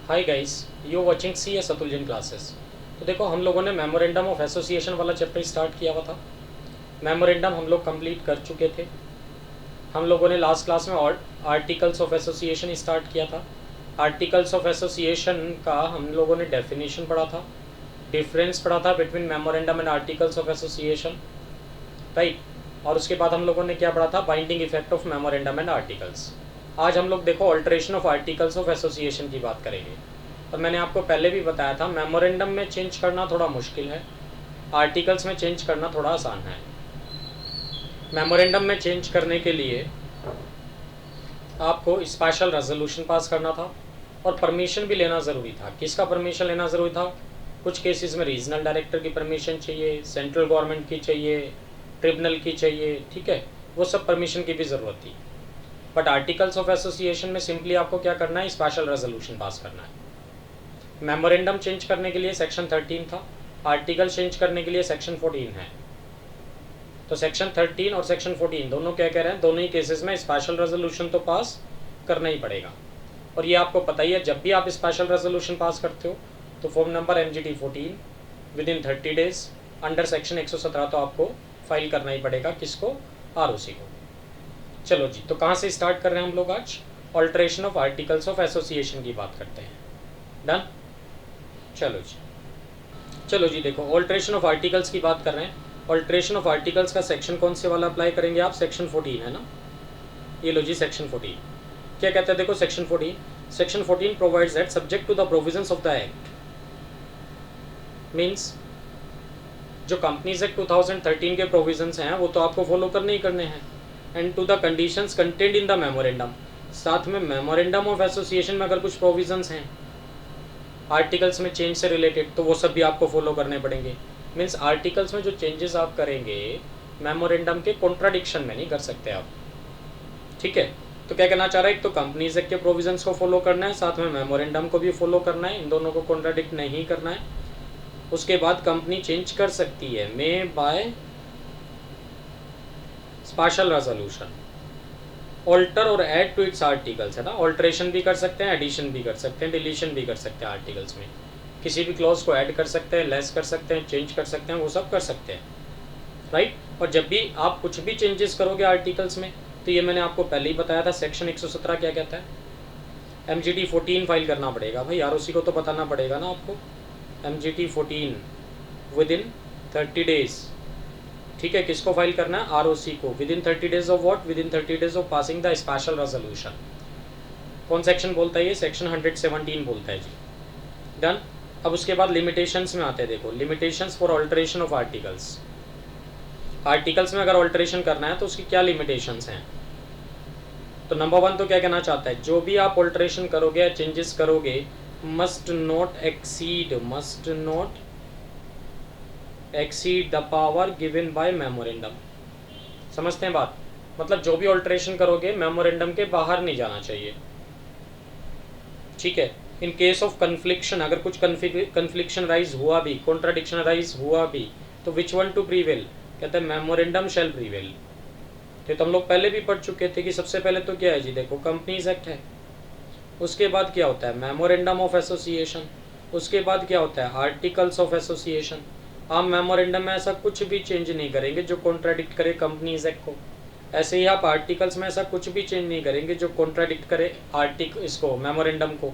Hi guys, you watching C S Atul classes. तो देखो, हम लोगों ने मेमोरेंडम ऑफ एसोसिएशन वाला चैप्टर स्टार्ट किया हुआ था। मेमोरेंडम हम लोग कंप्लीट कर चुके थे। हम लोगों ने लास्ट क्लास में आर्टिकल्स ऑफ एसोसिएशन स्टार्ट किया था। आर्टिकल्स ऑफ एसोसिएशन का हम लोगों ने डेफिनेशन पढ़ा था, डिफरेंस पढ़ा था between memorandum and articles of association, right. और उसके बाद हम लोगों ने क्या पढ़ा था, binding effect of memorandum and articles. आज हम लोग देखो alteration of articles of association की बात करेंगे। और मैंने आपको पहले भी बताया था, मेमोरेंडम में चेंज करना थोड़ा मुश्किल है, आर्टिकल्स में चेंज करना थोड़ा आसान है। मेमोरेंडम में चेंज करने के लिए आपको स्पेशल रेजोल्यूशन पास करना था और परमिशन भी लेना ज़रूरी था। किसका परमिशन लेना ज़रूरी था? कुछ केसेस में रीजनल डायरेक्टर की परमिशन चाहिए, सेंट्रल गवर्नमेंट की चाहिए, ट्रिब्यूनल की चाहिए, ठीक है, वो सब परमिशन की भी ज़रूरत थी। बट आर्टिकल्स ऑफ एसोसिएशन में सिंपली आपको क्या करना है, स्पेशल रेजोल्यूशन पास करना है। मेमोरेंडम चेंज करने के लिए सेक्शन 13 था, आर्टिकल चेंज करने के लिए सेक्शन 14 है। तो सेक्शन 13 और सेक्शन 14 दोनों क्या कह रहे हैं, दोनों ही केसेस में स्पेशल रेजोल्यूशन तो पास करना ही पड़ेगा। और ये आपको पता ही है, जब भी आप स्पेशल रेजोल्यूशन पास करते हो तो form number MGT 14 with in 30 days under section 117 तो आपको फाइल करना ही पड़ेगा। किसको? ROC को। चलो जी, तो कहाँ से स्टार्ट कर रहे हैं हम लोग आज? Alteration of articles of association की बात करते हैं। डन। चलो जी देखो, ऑल्ट्रेशन ऑफ आर्टिकल्स की बात कर रहे हैं। ऑल्ट्रेशन ऑफ आर्टिकल्स का सेक्शन कौन से वाला अप्लाई करेंगे आप? सेक्शन 14 है ना, ये लो जी सेक्शन 14। क्या कहते हैं देखो, section 14 provides that subject to the provisions of the act, means जो कंपनीज एक्ट 2013 के प्रोविजंस हैं वो तो आपको फॉलो करने ही करने हैं, and to the conditions content in the memorandum. साथ में मेमोरेंडम ऑफ एसोसिएशन में अगर कुछ प्रोविजंस हैं आर्टिकल्स में चेंज से रिलेटेड तो वो सब भी आपको फॉलो करने पड़ेंगे। मीन्स आर्टिकल्स में जो चेंजेस आप करेंगे मेमोरेंडम के कॉन्ट्राडिक्शन में नहीं कर सकते आप, ठीक है। तो क्या कहना चाह रहा है, एक तो कंपनीज एक्ट के प्रोविजंस को फॉलो करना है, साथ में मेमोरेंडम को भी फॉलो करना है, इन दोनों को कॉन्ट्राडिक्ट नहीं करना है। उसके बाद कंपनी चेंज कर सकती है मे बाय स्पेशल रेजोल्यूशन, ऑल्टर और ऐड टू इट्स आर्टिकल्स, है ना। ऑल्ट्रेशन भी कर सकते हैं, एडिशन भी कर सकते हैं, डिलीशन भी कर सकते हैं। आर्टिकल्स में किसी भी क्लॉज को ऐड कर सकते हैं, लेस कर सकते हैं, चेंज कर सकते हैं, वो सब कर सकते हैं, राइट। और जब भी आप कुछ भी चेंजेस करोगे आर्टिकल्स में तो ये मैंने आपको पहले ही बताया था, सेक्शन 117 क्या कहता है, MGT 14 फाइल करना पड़ेगा भाई। ROC को तो बताना पड़ेगा ना आपको। MGT 14 विद इन 30 डेज, ठीक है। किसको फाइल करना है? ROC को। With in 30 days of what? With in 30 days of passing the special resolution. कौन सेक्शन बोलता है ये? सेक्शन 117 बोलता है जी। डन। अब उसके बाद लिमिटेशंस में आते हैं। देखो, limitations for alteration of articles. Articles में अगर ऑल्ट्रेशन करना है तो उसकी क्या लिमिटेशंस हैं? तो नंबर 1 तो क्या कहना चाहता है, जो भी आप ऑल्ट्रेशन करोगे या चेंजेस करोगे must not exceed the power given by memorandum. समझते हैं बात? मतलब जो भी ऑल्ट्रेशन करोगे मेमोरेंडम के बाहर नहीं जाना चाहिए, ठीक है। इन केस ऑफ कन्फ्लिक्शन, अगर कुछ कन्फ्लिक्शन राइज हुआ भी, कॉन्ट्राडिक्शन राइज हुआ भी, तो विच वन टू प्रीवेल? कहते हैं मेमोरेंडम शैल प्रीवेल। तो हम लोग पहले भी पढ़ चुके थे कि सबसे पहले तो क्या है जी, देखो कंपनीज एक्ट है, उसके बाद क्या होता है मेमोरेंडम ऑफ एसोसिएशन, उसके बाद क्या होता है आर्टिकल्स ऑफ एसोसिएशन। आप मेमोरेंडम में ऐसा कुछ भी चेंज नहीं करेंगे जो कॉन्ट्राडिक्ट करे कंपनीज एक्ट को, ऐसे ही आप आर्टिकल्स में ऐसा कुछ भी चेंज नहीं करेंगे जो कॉन्ट्राडिक्ट करे इसको मेमोरेंडम को,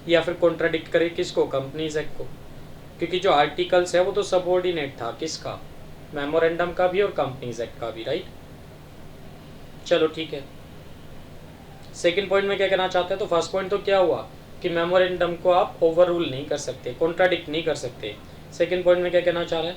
या फिर कॉन्ट्राडिक्ट करे किसको? कंपनीज एक्ट को। क्योंकि जो आर्टिकल्स है वो तो सबऑर्डिनेट था किसका? मेमोरेंडम का भी और कंपनीज एक्ट का भी, राइट। चलो ठीक है। सेकंड पॉइंट में क्या कहना चाहते हैं, तो फर्स्ट पॉइंट तो क्या हुआ कि मेमोरेंडम को आप ओवर रूल नहीं कर सकते, कॉन्ट्राडिक्ट नहीं कर सकते। सेकंड पॉइंट में क्या कहना चाह रहा है,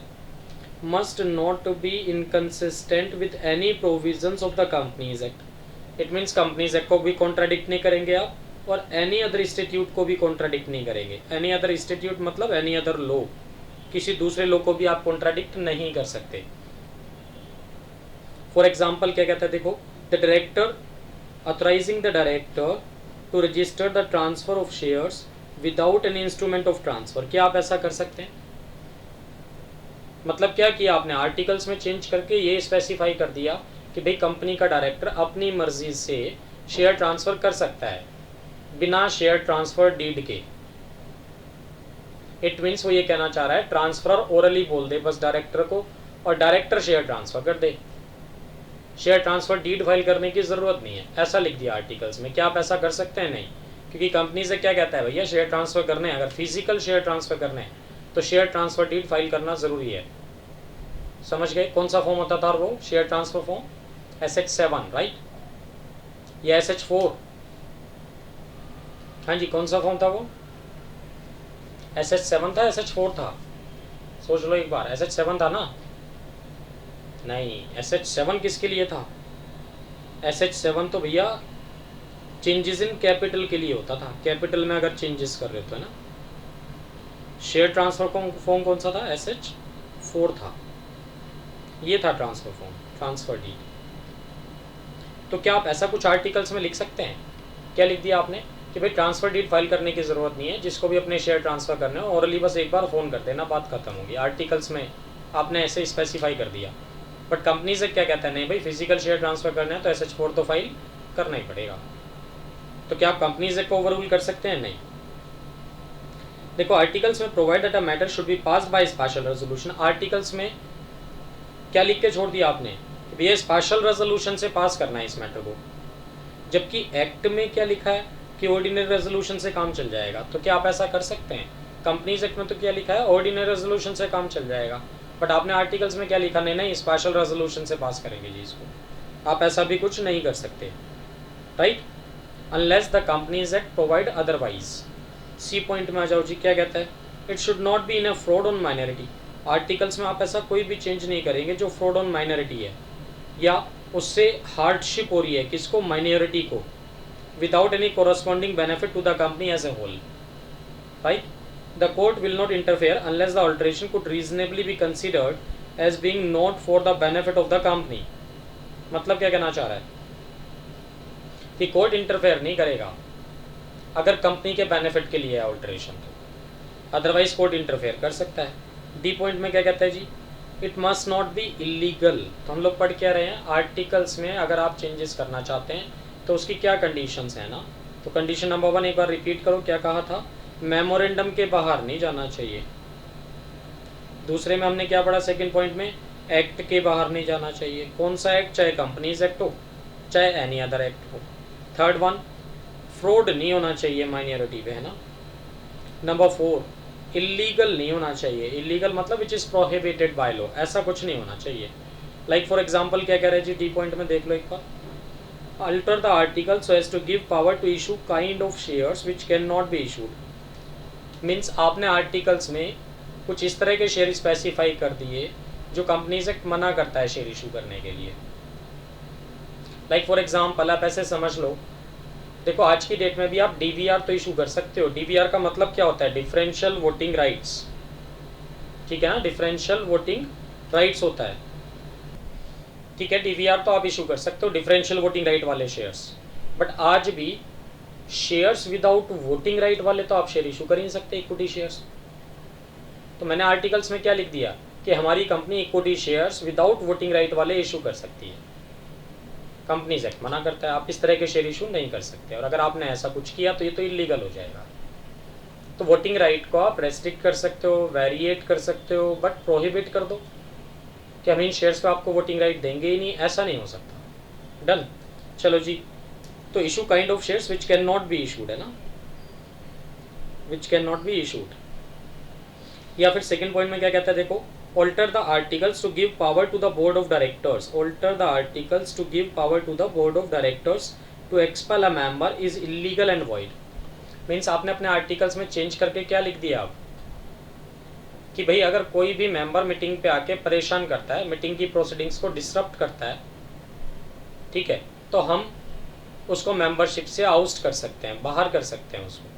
must not be inconsistent with any provisions of the companies act. It means companies act को भी कॉन्ट्राडिक्ट नहीं करेंगे आप, और एनी अदर इंस्टीट्यूट को भी कॉन्ट्राडिक्ट नहीं करेंगे। एनी अदर इंस्टीट्यूट मतलब एनी अदर लॉ, किसी दूसरे लॉ को भी आप कॉन्ट्राडिक्ट नहीं कर सकते। फॉर एग्जाम्पल क्या कहता है, देखो, the director authorising the director to register the transfer of shares without any instrument of transfer. क्या आप ऐसा कर सकते हैं? मतलब क्या किया आपने, आर्टिकल्स में चेंज करके ये स्पेसिफाई कर दिया कि भाई कंपनी का डायरेक्टर अपनी मर्जी से शेयर ट्रांसफ़र कर सकता है बिना शेयर ट्रांसफ़र डीड के। इट मीन्स वो ये कहना चाह रहा है ट्रांसफर ओरली बोल दे बस डायरेक्टर को, और डायरेक्टर शेयर ट्रांसफर कर दे। शेयर ट्रांसफर डीड फाइल करने की ज़रूरत नहीं है, ऐसा लिख दिया आर्टिकल्स में। क्या आप ऐसा कर सकते हैं? नहीं, क्योंकि कंपनी से क्या कहता है भैया, शेयर ट्रांसफर करने हैं, अगर फिजिकल शेयर ट्रांसफर करने हैं तो शेयर ट्रांसफर डीड फाइल करना ज़रूरी है। समझ गए? कौन सा फॉर्म होता था वो share transfer form? SH7 right, या SH4? हाँ जी, कौन सा फॉर्म था वो? SH7 था, SH4 था? सोच लो एक बार, SH7 था ना? नहीं, SH7 किसके लिए था? SH7 तो भैया चेंजेस इन कैपिटल के लिए होता था, कैपिटल में अगर चेंजेस कर रहे हो तो, है ना। शेयर ट्रांसफर फॉर्म कौन सा था? SH4 था। ये था ट्रांसफर फॉर्म, ट्रांसफर डीड। तो क्या आप ऐसा कुछ आर्टिकल्स में लिख सकते हैं? क्या लिख दिया आपने कि भाई ट्रांसफर डीड फाइल करने की ज़रूरत नहीं है, जिसको भी अपने शेयर ट्रांसफ़र करने हो ओरली बस एक बार फ़ोन कर देना, बात खत्म होगी। आर्टिकल्स में आपने ऐसे स्पेसिफाई कर दिया। बट कंपनी से क्या कहता है, नहीं भाई फिजिकल शेयर ट्रांसफ़र करना है तो SH4 तो फाइल करना ही पड़ेगा। तो क्या आप कंपनी से को ओवररूल कर सकते हैं? नहीं। देखो आर्टिकल्स में provide that a matter should be pass bye special resolution. Articles में क्या लिख के छोड़ दिया आपने? ये स्पेशल रेजोल्यूशन से पास करना है इस मैटर को, जबकि एक्ट में क्या लिखा है कि ऑर्डिनरी रेजोल्यूशन से काम चल जाएगा। तो क्या आप ऐसा कर सकते हैं? कंपनीज एक्ट में तो क्या लिखा है, ऑर्डिनरी रेजोल्यूशन से काम चल जाएगा, बट आपने आर्टिकल्स में क्या लिखा? नहीं स्पेशल रेजोल्यूशन से पास करेंगे जी इसको। आप ऐसा भी कुछ नहीं कर सकते, right, unless the companies act provide otherwise. C point में आ जाओ जी, क्या कहता है? It should not be in a fraud on minority. Articles में आप ऐसा कोई भी चेंज नहीं करेंगे जो फ्रॉड ऑन माइनॉरिटी है, या उससे हार्डशिप हो रही है किसको? माइनॉरिटी को, without any corresponding benefit to the company as a whole, right. The court will not interfere unless the alteration could reasonably be considered as being not for the benefit of the company. मतलब क्या कहना चाह रहा है कि court interfere नहीं करेगा अगर कंपनी के बेनिफिट के लिए है अल्टरेशन, तो अदरवाइज कोर्ट इंटरफेयर कर सकता है। डी पॉइंट में क्या कहता है जी? It must not be illegal. तो हम लोग पढ़ क्या रहे हैं? आर्टिकल्स में अगर आप चेंजेस करना चाहते हैं तो उसकी क्या कंडीशंस हैं ना। तो कंडीशन नंबर 1 एक बार रिपीट करो, क्या कहा था? मेमोरेंडम के बाहर नहीं जाना चाहिए। दूसरे में हमने क्या पढ़ा? सेकंड पॉइंट में एक्ट के बाहर नहीं जाना चाहिए। कौन सा एक्ट? चाहे कंपनीज एक्ट हो चाहे एनी अदर एक्ट हो। थर्ड वन, फ्रॉड नहीं होना चाहिए माइनॉरिटी पे, है ना। नंबर 4, इलीगल नहीं होना चाहिए। इलीगल मतलब which is prohibited by law, ऐसा कुछ नहीं होना चाहिए। लाइक फॉर एग्जांपल क्या कह रहे हैं जी? डी पॉइंट में देख लो एक बार, alter the article so as to give power to issue kind of shares which can not be issued. Means आपने आर्टिकल्स में कुछ इस तरह के शेयर स्पेसिफाई कर दिए जो कंपनी से मना करता है शेयर इशू करने के लिए। लाइक फॉर एग्जांपल आप ऐसे समझ लो, देखो आज की डेट में भी आप DVR तो इशू कर सकते हो। DVR का मतलब क्या होता है? डिफरेंशियल वोटिंग राइट्स, ठीक है ना, डिफरेंशियल वोटिंग राइट्स होता है, ठीक है। DVR तो आप इशू कर सकते हो, डिफरेंशियल वोटिंग राइट वाले शेयर्स। बट आज भी शेयर्स विदाउट वोटिंग राइट वाले तो आप शेयर इशू कर ही नहीं सकते, इक्विटी शेयर्स। तो मैंने आर्टिकल्स में क्या लिख दिया कि हमारी company equity shares without voting right वाले इशू कर सकती है। कंपनीज एक्ट मना करता है, आप इस तरह के शेयर इशू नहीं कर सकते, और अगर आपने ऐसा कुछ किया तो ये तो इलीगल हो जाएगा। तो वोटिंग राइट को आप रेस्ट्रिक्ट कर सकते हो, वेरिएट कर सकते हो, बट प्रोहिबिट कर दो कि हम इन शेयर्स पे आपको वोटिंग राइट देंगे ही नहीं, ऐसा नहीं हो सकता। डन, चलो जी। तो issue kind of shares which can not be issued, है ना, विच कैन नॉट बी इशूड। या फिर सेकेंड पॉइंट में क्या कहता है? देखो, alter the articles to give power to the board of directors. Alter the articles to give power to the board of directors to expel a member is illegal and void. Means आपने अपने articles में change करके क्या लिख दिया आप कि भाई अगर कोई भी मेंबर मीटिंग पे आके परेशान करता है, मीटिंग की प्रोसीडिंग्स को डिसरप्ट करता है, ठीक है, तो हम उसको मेंबरशिप से आउस्ट कर सकते हैं, बाहर कर सकते हैं उसको,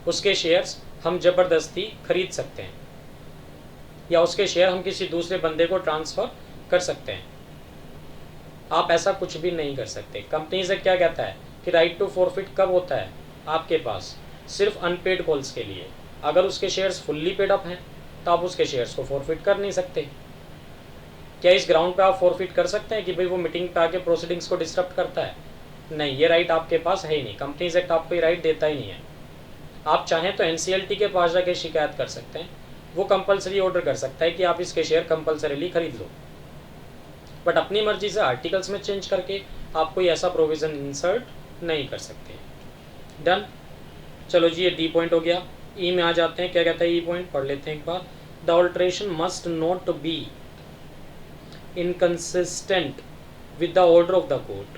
उसके शेयर्स हम जबरदस्ती खरीद सकते हैं, या उसके शेयर हम किसी दूसरे बंदे को ट्रांसफ़र कर सकते हैं। आप ऐसा कुछ भी नहीं कर सकते। कंपनी से क्या कहता है कि राइट टू फॉरफिट कब होता है आपके पास? सिर्फ अनपेड कॉल्स के लिए। अगर उसके शेयर्स फुल्ली पेड अप हैं तो आप उसके शेयर्स को फॉरफिट कर नहीं सकते। क्या इस ग्राउंड पे आप फॉरफिट कर सकते हैं कि भाई वो मीटिंग पे आके प्रोसीडिंग्स को डिस्टर्ब करता है? नहीं, ये राइट आपके पास है ही नहीं। कंपनीज एक्ट आपको ये राइट देता ही नहीं है। आप चाहें तो एनसीएलटी के पास जाके शिकायत कर सकते हैं, वो कंपलसरी ऑर्डर कर सकता है कि आप इसके शेयर कंपलसरीली खरीद लो, बट अपनी मर्जी से आर्टिकल्स में चेंज करके आप कोई ऐसा प्रोविज़न इंसर्ट नहीं कर सकते। डन। चलो जी, ये डी पॉइंट हो गया। ई में आ जाते हैं, क्या कहता है ई पॉइंट, पढ़ लेते हैं एक बार। The alteration must not be inconsistent with the order of the court.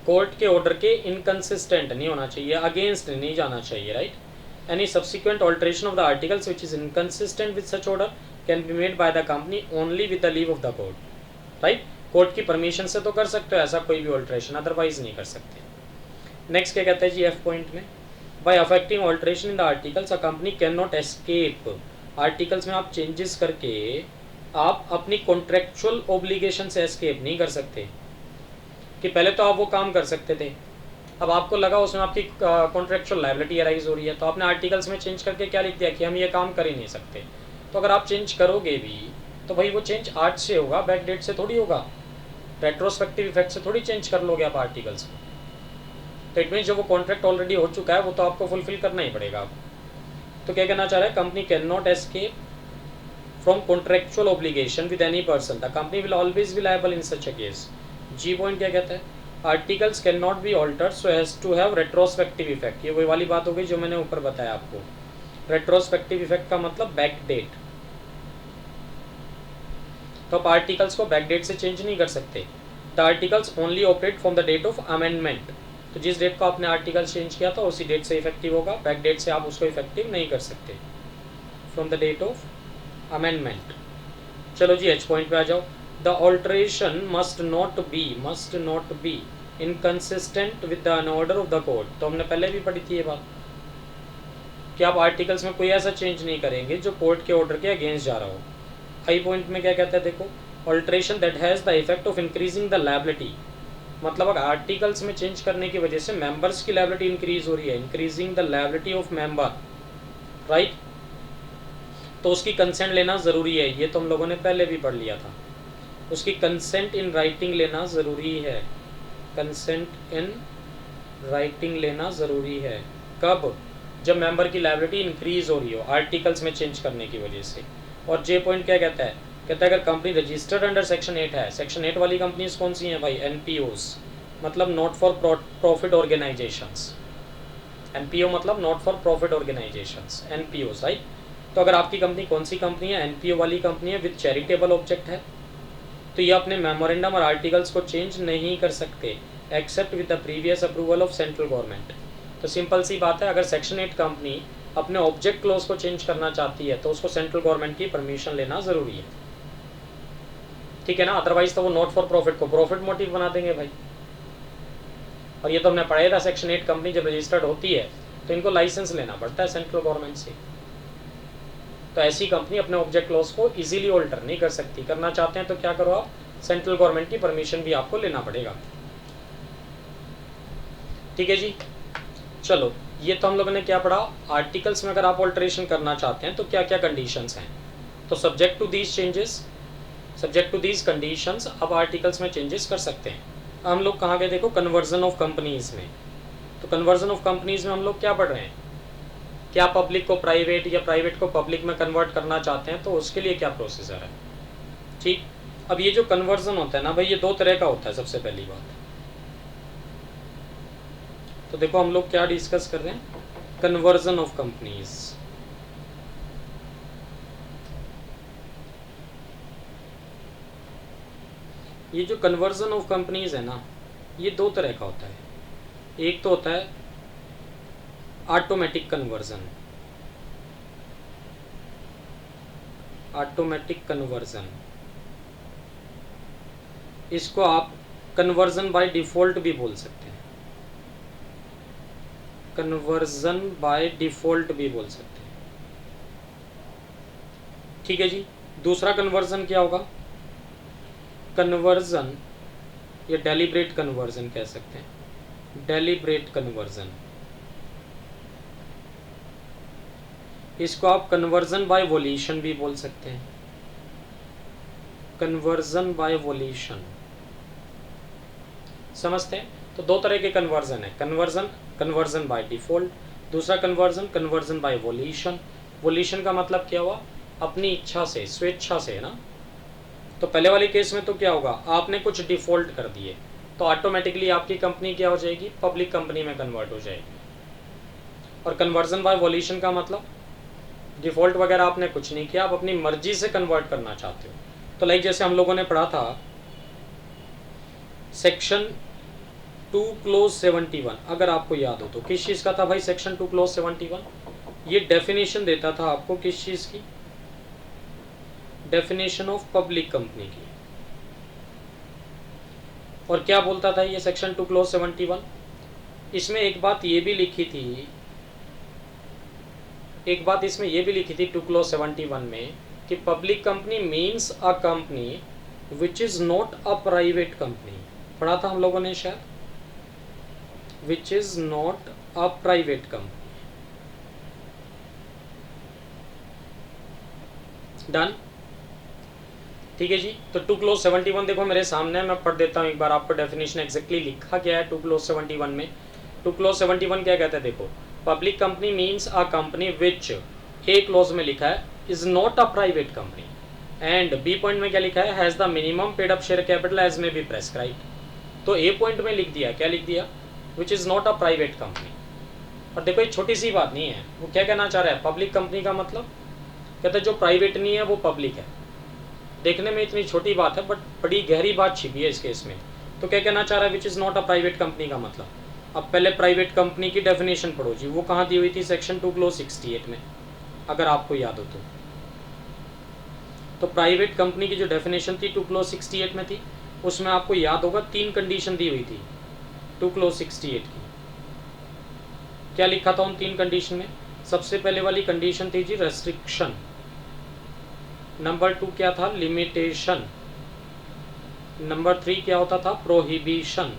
Court के ऑर्डर के इनकंसिस्टेंट नहीं होना चाहिए, अगेंस्ट नहीं जाना चाहिए, right. Any subsequent alteration of the articles which is inconsistent with such order can be made by the company only with the leave of the court, right. Court की permission से तो कर सकते हो ऐसा कोई भी ऑल्ट्रेशन, अदरवाइज नहीं कर सकते। नेक्स्ट क्या कहता है जी एफ पॉइंट में, by affecting alteration in the articles a company can not escape. Articles में आप चेंजेस करके आप अपनी कॉन्ट्रेक्चुअल ऑब्लिगेशन से एस्केप नहीं कर सकते। कि पहले तो आप वो काम कर सकते थे, अब आपको लगा उसमें आपकी कॉन्ट्रेक्चुअल लायबिलिटी अराइज हो रही है, तो आपने आर्टिकल्स में चेंज करके क्या लिख दिया कि हम ये काम कर ही नहीं सकते। तो अगर आप चेंज करोगे भी तो भाई वो चेंज आज से होगा, बैक डेट से थोड़ी होगा, रेट्रोस्पेक्टिव इफेक्ट से थोड़ी चेंज कर लोगे आप आर्टिकल्स को। तो इट मीन्स जो वो कॉन्ट्रैक्ट ऑलरेडी हो चुका है वो तो आपको फुलफिल करना ही पड़ेगा। तो क्या कहना चाह रहा है, company can not escape from contractual obligation with any person, the company will always be liable in such a case. G point क्या कहता है, articles can not be altered so as to have retrospective effect. ये वही वाली बात हो गई जो मैंने ऊपर बताया आपको। रेट्रोस्पेक्टिव इफेक्ट का मतलब बैक डेट, तो आप आर्टिकल्स को बैक डेट से चेंज नहीं कर सकते। The articles only operate from the date of amendment, तो जिस डेट को आपने आर्टिकल चेंज किया था उसी डेट से इफेक्टिव होगा, बैक डेट से आप उसको इफेक्टिव नहीं कर सकते। From the date of amendment. चलो जी एच पॉइंट पे आ जाओ। The alteration must not be inconsistent with the order of the court. तो हमने पहले भी पढ़ी थी ये बात कि आप आर्टिकल्स में कोई ऐसा चेंज नहीं करेंगे जो कोर्ट के ऑर्डर के अगेंस्ट जा रहा हो। हाई पॉइंट में क्या कहता है देखो, alteration that has the effect of increasing the liability, मतलब अगर आर्टिकल्स में चेंज करने की वजह से मेंबर्स की लायबिलिटी इंक्रीज हो रही है, increasing the liability of member, right, तो उसकी कंसेंट लेना ज़रूरी है। ये तो हम लोगों ने पहले भी पढ़ लिया था। उसकी कंसेंट इन राइटिंग लेना ज़रूरी है, कंसेंट इन राइटिंग लेना ज़रूरी है। कब? जब मेंबर की लायबिलिटी इंक्रीज हो रही हो आर्टिकल्स में चेंज करने की वजह से। और जे पॉइंट क्या कहता है, कहता है अगर कंपनी रजिस्टर्ड अंडर सेक्शन 8 है, सेक्शन 8 वाली कंपनीज कौन सी हैं भाई, एनपीओज, मतलब not for profit organisations. NPO मतलब not for profit organisations, NPOs, right. तो अगर आपकी कंपनी कौन सी कंपनी है, एनपीओ वाली कंपनी है विद चैरिटेबल ऑब्जेक्ट है, तो ये अपने मेमोरेंडम और आर्टिकल्स को चेंज नहीं कर सकते except with the previous approval of central government. तो सिंपल सी बात है, अगर सेक्शन 8 कंपनी अपने ऑब्जेक्ट क्लोज को चेंज करना चाहती है तो उसको सेंट्रल गवर्नमेंट की परमिशन लेना ज़रूरी है, ठीक है ना। अदरवाइज तो वो नॉट फॉर प्रॉफिट को प्रॉफिट मोटिव बना देंगे भाई। और ये तो हमने पढ़ा था, सेक्शन 8 कंपनी जब रजिस्टर्ड होती है तो इनको लाइसेंस लेना पड़ता है सेंट्रल गवर्नमेंट से। तो ऐसी कंपनी अपने ऑब्जेक्ट क्लोज को इजीली ऑल्टर नहीं कर सकती। करना चाहते हैं तो क्या करो आप, सेंट्रल गवर्नमेंट की परमिशन भी आपको लेना पड़ेगा, ठीक है जी। चलो ये तो हम लोगों ने क्या पढ़ा, आर्टिकल्स में अगर आप ऑल्टरेशन करना चाहते हैं तो क्या क्या कंडीशंस हैं। तो subject to these changes, subject to these conditions अब आर्टिकल्स में चेंजेस कर सकते हैं। हम लोग कहाँ गए देखो, कन्वर्जन ऑफ कंपनीज में। तो कन्वर्जन ऑफ कंपनीज में हम लोग क्या पढ़ रहे हैं, क्या पब्लिक को प्राइवेट या प्राइवेट को पब्लिक में कन्वर्ट करना चाहते हैं तो उसके लिए क्या प्रोसीजर है, ठीक। अब ये जो कन्वर्जन होता है ना भाई, ये दो तरह का होता है। सबसे पहली बात तो देखो हम लोग क्या डिस्कस कर रहे हैं, कन्वर्जन ऑफ कंपनीज। ये जो कन्वर्जन ऑफ कंपनीज है ना, ये दो तरह का होता है। एक तो होता है ऑटोमेटिक कन्वर्जन, ऑटोमेटिक कन्वर्जन, इसको आप कन्वर्जन बाय डिफॉल्ट भी बोल सकते हैं, कन्वर्जन बाय डिफॉल्ट भी बोल सकते हैं, ठीक है जी। दूसरा कन्वर्जन क्या होगा, कन्वर्जन या डेलिब्रेट कन्वर्जन कह सकते हैं, डेलिब्रेट कन्वर्जन। इसको आप कन्वर्जन बाय वोल्यूशन भी बोल सकते हैं, कन्वर्जन बाय वोल्यूशन, समझते हैं। तो दो तरह के कन्वर्जन है, कन्वर्जन बाय डिफॉल्ट, दूसरा कन्वर्जन बाय वोल्यूशन। वोल्यूशन का मतलब क्या हुआ, अपनी इच्छा से, स्वेच्छा से, है ना। तो पहले वाले केस में तो क्या होगा, आपने कुछ डिफॉल्ट कर दिए तो ऑटोमेटिकली आपकी कंपनी क्या हो जाएगी, पब्लिक कंपनी में कन्वर्ट हो जाएगी। और कन्वर्जन बाय वोल्यूशन का मतलब डिफॉल्ट वगैरह आपने कुछ नहीं किया, आप अपनी मर्जी से कन्वर्ट करना चाहते हो। तो लाइक जैसे हम लोगों ने पढ़ा था सेक्शन 2 क्लोज 71, अगर आपको याद हो तो किस चीज़ का था भाई सेक्शन 2 क्लोज 71? ये डेफिनेशन देता था आपको किस चीज़ की, डेफिनेशन ऑफ पब्लिक कंपनी की। और क्या बोलता था ये सेक्शन 2 क्लोज 71? इसमें एक बात ये भी लिखी थी, एक बात इसमें ये भी लिखी थी 2 क्लोज 71 में कि public company means a company which is not a private company. पढ़ा था हम लोगों ने शायद, विच is not a private company. Done, ठीक है जी। तो 2 क्लोज 71 देखो मेरे सामने, मैं पढ़ देता हूँ एक बार आपको डेफिनेशन एग्जैक्टली लिखा गया है 2 क्लोज 71 में। 2 क्लोज 71 क्या कहता है, देखो public company means a company which, A clause में लिखा है is not a private company, and B point में क्या लिखा है, has the minimum paid up share capital as may be prescribed. तो ए पॉइंट में लिख दिया, क्या लिख दिया, which is not a private company. और देखो ये छोटी सी बात नहीं है, वो क्या कहना चाह रहा है, पब्लिक कंपनी का मतलब कहते हैं जो प्राइवेट नहीं है वो पब्लिक है। देखने में इतनी छोटी बात है बट बड़ी गहरी बात छिपी है इस केस में। तो क्या कहना चाह रहा है, which is not a private company का मतलब। अब पहले प्राइवेट कंपनी की डेफिनेशन पढ़ो जी, वो कहाँ दी हुई थी, सेक्शन 2 क्लोज 68 में, अगर आपको याद हो तो प्राइवेट कंपनी की जो डेफिनेशन थी 2 क्लोज 68 में थी, उसमें आपको याद होगा 3 कंडीशन दी हुई थी 2 क्लोज 68 की। क्या लिखा था उन 3 कंडीशन में, सबसे पहले वाली कंडीशन थी जी रेस्ट्रिक्शन, नंबर 2 क्या था, लिमिटेशन, नंबर 3 क्या होता था, प्रोहिबिशन।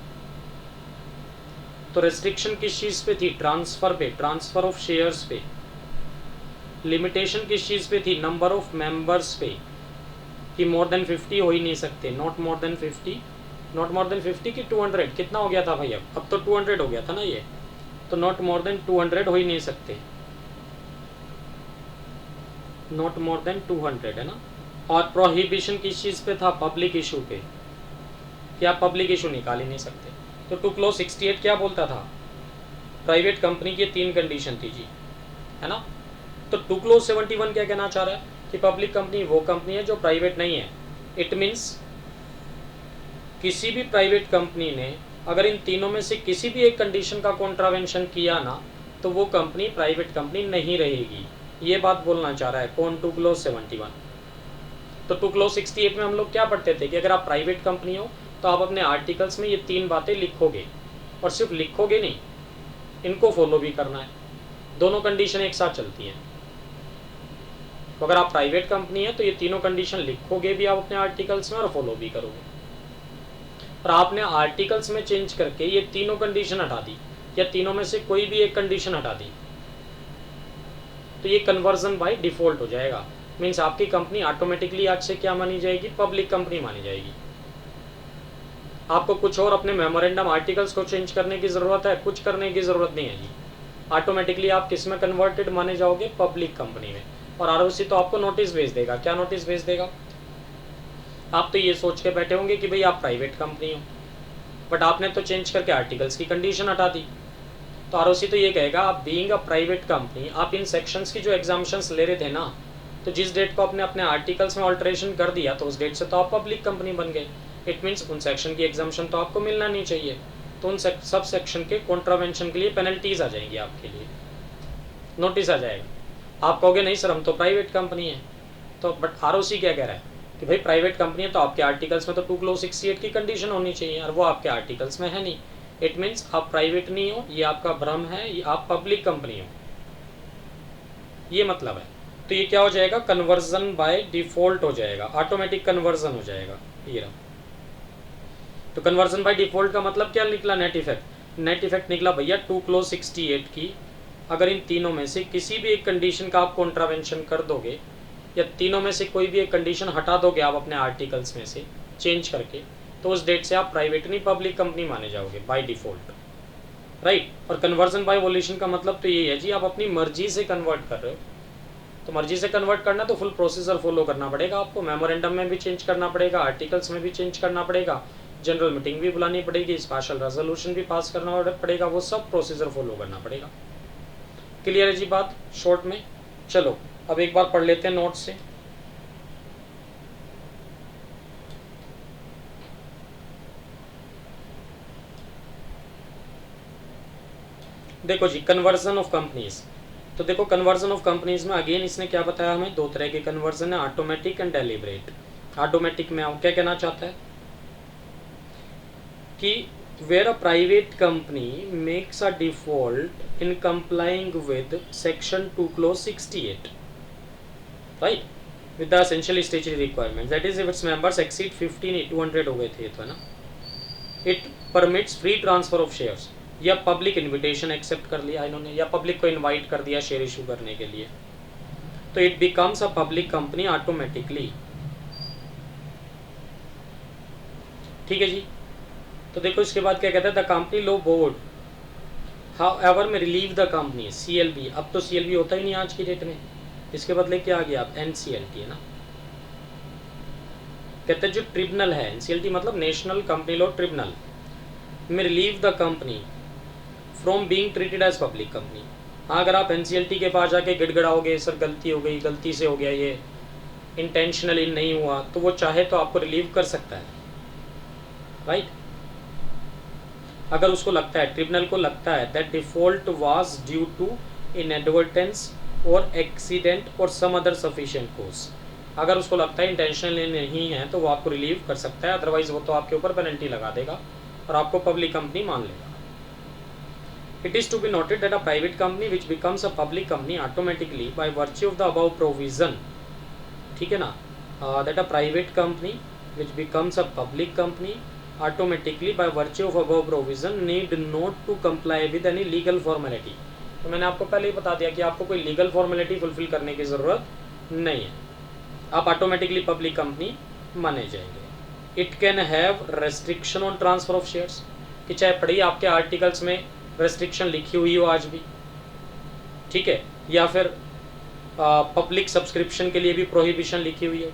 तो रेस्ट्रिक्शन किस चीज पे थी, ट्रांसफर पे, ट्रांसफर ऑफ शेयर्स पे। लिमिटेशन किस चीज पे थी, नंबर ऑफ मेंबर्स पे, कि मोर देन 50 हो ही नहीं सकते, not more than 50, not more than 50 की 200, कितना हो गया था भाई, अब तो 200 हो गया था ना ये, तो नॉट मोर देन 200 हो ही नहीं सकते, नॉट मोर देन 200 है ना। और प्रोहिबिशन किस चीज पे था, पब्लिक इशू पे, कि आप पब्लिक इशू निकाल ही नहीं सकते। तो 2 क्लोज 68 क्या बोलता था, प्राइवेट कंपनी की 3 कंडीशन थी जी, है ना। तो 2 क्लोज 71 क्या कहना चाह रहा है कि पब्लिक कंपनी वो कंपनी है जो प्राइवेट नहीं है। इट मीन्स किसी भी प्राइवेट कंपनी ने अगर इन तीनों में से किसी भी एक कंडीशन का कॉन्ट्रावेंशन किया ना, तो वो कंपनी प्राइवेट कंपनी नहीं रहेगी। ये बात बोलना चाह रहा है कौन, 2 क्लोज 71। तो 2 क्लोज 68 में हम लोग क्या पढ़ते थे कि अगर आप प्राइवेट कंपनी हो तो आप अपने आर्टिकल्स में ये 3 बातें लिखोगे, और सिर्फ लिखोगे नहीं, इनको फॉलो भी करना है। दोनों कंडीशन एक साथ चलती हैं। तो अगर आप प्राइवेट कंपनी है तो ये तीनों कंडीशन लिखोगे भी आप अपने आर्टिकल्स में और फॉलो भी करोगे। और आपने आर्टिकल्स में चेंज करके ये तीनों कंडीशन हटा दी, या तीनों में से कोई भी एक कंडीशन हटा दी, तो ये कन्वर्जन बाय डिफॉल्ट हो जाएगा। मीन्स आपकी कंपनी ऑटोमेटिकली आज से क्या मानी जाएगी, पब्लिक कंपनी मानी जाएगी। आपको कुछ और अपने मेमोरेंडम आर्टिकल्स को चेंज करने की ज़रूरत है, कुछ करने की ज़रूरत नहीं है जी। ऑटोमेटिकली आप किस में कन्वर्टेड माने जाओगे, पब्लिक कंपनी में। और आरओसी तो आपको नोटिस भेज देगा, क्या नोटिस भेज देगा, आप तो ये सोच के बैठे होंगे कि भाई आप प्राइवेट कंपनी हो, बट आपने तो चेंज करके आर्टिकल्स की कंडीशन हटा दी। तो आरओसी तो ये कहेगा आप बीइंग अ प्राइवेट कंपनी, आप इन सेक्शंस की जो एग्जाम्पशंस ले रहे थे ना, तो जिस डेट को आपने अपने आर्टिकल्स में ऑल्ट्रेशन कर दिया तो उस डेट से तो आप पब्लिक कंपनी बन गए। इट मीन्स उन सेक्शन की एग्जाम्पशन तो आपको मिलना नहीं चाहिए, तो उन सब सेक्शन के कॉन्ट्रावेंशन के लिए पेनल्टीज आ जाएंगी, आपके लिए नोटिस आ जाएगा। आप कहोगे नहीं सर हम तो प्राइवेट कंपनी है, तो बट आरओसी क्या कह रहा है कि भाई प्राइवेट कंपनी है तो आपके आर्टिकल्स में तो 2 क्लोज 68 की कंडीशन होनी चाहिए, और वो आपके आर्टिकल्स में है नहीं। इट मीन्स आप प्राइवेट नहीं हो, ये आपका भ्रम है, ये आप पब्लिक कंपनी हो, ये मतलब है। तो ये क्या हो जाएगा, कन्वर्जन बाय डिफॉल्ट हो जाएगा, ऑटोमेटिक कन्वर्जन हो जाएगा ये रहा। तो कन्वर्जन बाय डिफॉल्ट का मतलब क्या निकला, नेट इफेक्ट। नेट इफेक्ट निकला भैया 2 क्लोज 68 की अगर इन तीनों में से किसी भी एक कंडीशन का आप कॉन्ट्रावेंशन कर दोगे, या तीनों में से कोई भी एक कंडीशन हटा दोगे आप अपने आर्टिकल्स में से चेंज करके, तो उस डेट से आप प्राइवेट नहीं पब्लिक कंपनी माने जाओगे बाय डिफॉल्ट, राइट। और कन्वर्जन बाय वोल्यूशन का मतलब तो ये है जी, आप अपनी मर्जी से कन्वर्ट कर रहे हो, तो मर्जी से कन्वर्ट करना तो फुल प्रोसीजर फॉलो करना पड़ेगा आपको। मेमोरेंडम में भी चेंज करना पड़ेगा, आर्टिकल्स में भी चेंज करना पड़ेगा, जनरल मीटिंग भी बुलानी पड़ेगी, स्पेशल रेजोल्यूशन भी पास करना पड़ेगा, वो सब प्रोसीजर फॉलो करना पड़ेगा। क्लियर है जी बात शॉर्ट में? चलो अब एक बार पढ़ लेते हैं नोट से। देखो जी, कन्वर्जन ऑफ कंपनीज। तो देखो कन्वर्जन ऑफ कंपनीज में अगेन इसने क्या बताया हमें, दो तरह के कन्वर्जन है, ऑटोमेटिक एंड डेलिब्रेट। ऑटोमेटिक में क्या कहना चाहता है कि where a private company makes a default in complying with section 2 clause 68, right, with the essential statutory requirements, that is if its members exceed 15, 200 हो गए थे तो, है ना। It permits free transfer of shares, या पब्लिक इनविटेशन एक्सेप्ट कर लिया इन्होंने, या पब्लिक को इनवाइट कर दिया शेयर इशू करने के लिए, तो it becomes a public company automatically. ठीक है जी। तो देखो इसके बाद क्या कहता है, the company law board however में रिलीव द कंपनी CLB। अब तो CLB होता ही नहीं आज की डेट में, इसके बदले क्या आ गया अब NCLT, है ना। कहते हैं जो ट्रिब्यूनल है, NCLT मतलब नेशनल कंपनी लॉ ट्रिब्यूनल, में relieve the company from being treated as public company. हाँ, अगर आप NCLT के पास जाके गिड़गड़ाओगे सर गलती हो गई, गलती से हो गया, ये इंटेंशनली नहीं हुआ, तो वो चाहे तो आपको रिलीव कर सकता है, राइट। अगर उसको लगता है, ट्रिब्यूनल को लगता है that default was due to inadvertence और एक्सीडेंट और सम अदर सफिशिएंट कॉज, अगर उसको लगता है इंटेंशनली नहीं है तो वो आपको रिलीव कर सकता है, अदरवाइज वो तो आपके ऊपर पेनल्टी लगा देगा और आपको पब्लिक कंपनी मान लेगा। It is to be noted that a private company which becomes a public company automatically by virtue of the above provision, ठीक है ना, that a private company which becomes a public company automatically by virtue of above provision need not to comply with any legal formality। तो मैंने आपको पहले ही बता दिया कि आपको कोई लीगल फॉर्मेलिटी फुलफिल करने की ज़रूरत नहीं है, आप ऑटोमेटिकली पब्लिक कंपनी माने जाएंगे। It can have restriction on transfer of shares, कि चाहे पढ़िए आपके आर्टिकल्स में रेस्ट्रिक्शन लिखी हुई हो आज भी, ठीक है, या फिर पब्लिक सब्सक्रिप्शन के लिए भी प्रोहिबिशन लिखी हुई है,